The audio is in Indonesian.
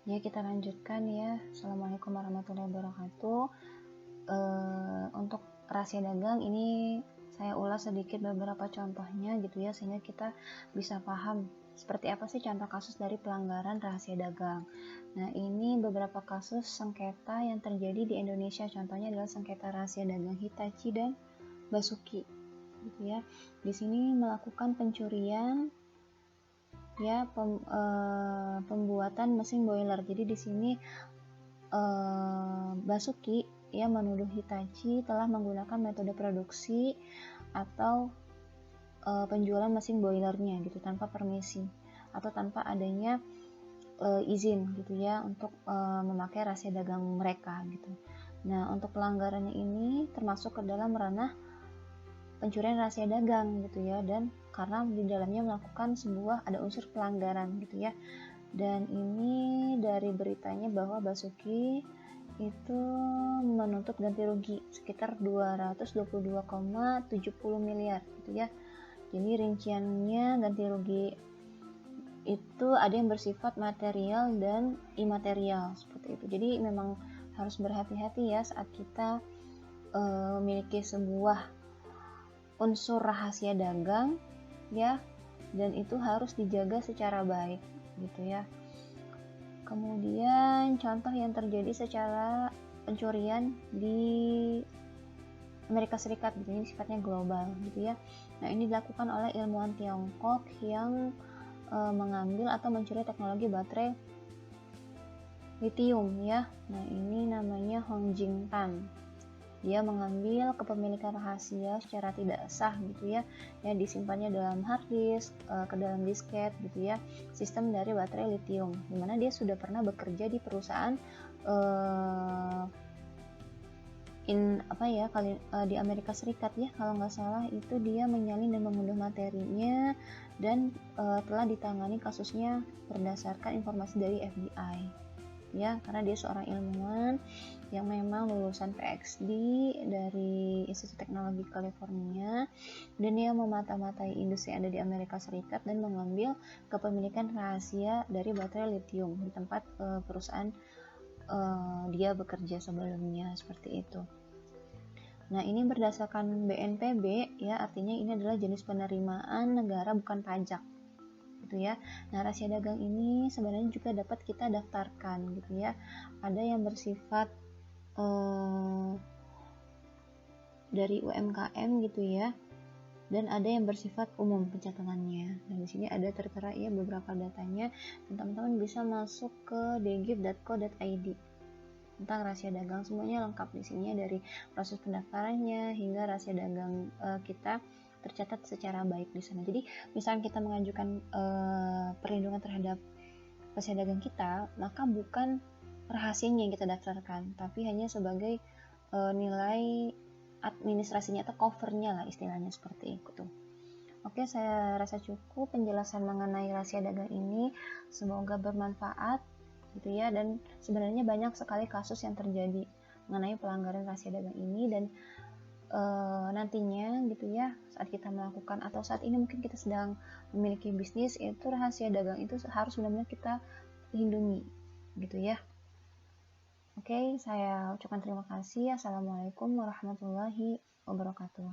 Ya, kita lanjutkan ya. Assalamualaikum warahmatullahi wabarakatuh. Untuk rahasia dagang ini saya ulas sedikit beberapa contohnya gitu ya, sehingga kita bisa paham seperti apa sih contoh kasus dari pelanggaran rahasia dagang. Nah, ini beberapa kasus sengketa yang terjadi di Indonesia. Contohnya adalah sengketa rahasia dagang Hitachi dan Basuki gitu ya. Di sini melakukan pencurian ya, pembuatan mesin boiler. Jadi di sini Basuki ya menuduh Hitachi telah menggunakan metode produksi atau penjualan mesin boilernya gitu tanpa permisi atau tanpa adanya izin gitu ya untuk memakai rahasia dagang mereka gitu. Nah, untuk pelanggarannya ini termasuk ke dalam ranah pencurian rahasia dagang gitu ya, dan karena di dalamnya melakukan ada unsur pelanggaran gitu ya. Dan ini dari beritanya bahwa Basuki itu menuntut ganti rugi sekitar 222,70 miliar gitu ya. Jadi rinciannya ganti rugi itu ada yang bersifat material dan imaterial seperti itu. Jadi memang harus berhati-hati ya saat kita memiliki sebuah unsur rahasia dagang ya, dan itu harus dijaga secara baik gitu ya. Kemudian contoh yang terjadi secara pencurian di Amerika Serikat gitu, ini sifatnya global gitu ya. Nah, ini dilakukan oleh ilmuwan Tiongkok yang mengambil atau mencuri teknologi baterai lithium ya. Nah, ini namanya Hong Jing Tan. Dia mengambil kepemilikan rahasia secara tidak sah gitu ya, yang disimpannya dalam hard disk, ke dalam disket gitu ya, sistem dari baterai lithium, dimana dia sudah pernah bekerja di perusahaan di Amerika Serikat ya, kalau nggak salah itu dia menyalin dan mengunduh materinya, dan telah ditangani kasusnya berdasarkan informasi dari FBI ya, karena dia seorang ilmuwan yang memang lulusan PhD dari Institut Teknologi California, dan dia memata-matai industri yang ada di Amerika Serikat dan mengambil kepemilikan rahasia dari baterai lithium di tempat perusahaan dia bekerja sebelumnya seperti itu. Nah, ini berdasarkan BNPB ya, artinya ini adalah jenis penerimaan negara bukan pajak gitu ya. Nah, rahasia dagang ini sebenarnya juga dapat kita daftarkan gitu ya. Ada yang bersifat dari UMKM gitu ya, dan ada yang bersifat umum pencatatannya. Nah, di sini ada tertera ya beberapa datanya, dan teman-teman bisa masuk ke dgif.co.id tentang rahasia dagang. Semuanya lengkap di sini dari proses pendaftarannya hingga rahasia dagang kita tercatat secara baik di sana. Jadi misalnya kita mengajukan perlindungan terhadap rahasia dagang kita, maka bukan rahasianya yang kita daftarkan, tapi hanya sebagai nilai administrasinya atau covernya lah istilahnya seperti itu. Oke, saya rasa cukup penjelasan mengenai rahasia dagang ini. Semoga bermanfaat gitu ya, dan sebenarnya banyak sekali kasus yang terjadi mengenai pelanggaran rahasia dagang ini, dan nantinya gitu ya, saat kita melakukan atau saat ini mungkin kita sedang memiliki bisnis, itu rahasia dagang itu harus benar-benar kita lindungi gitu ya. Oke, saya ucapkan terima kasih. Assalamualaikum warahmatullahi wabarakatuh.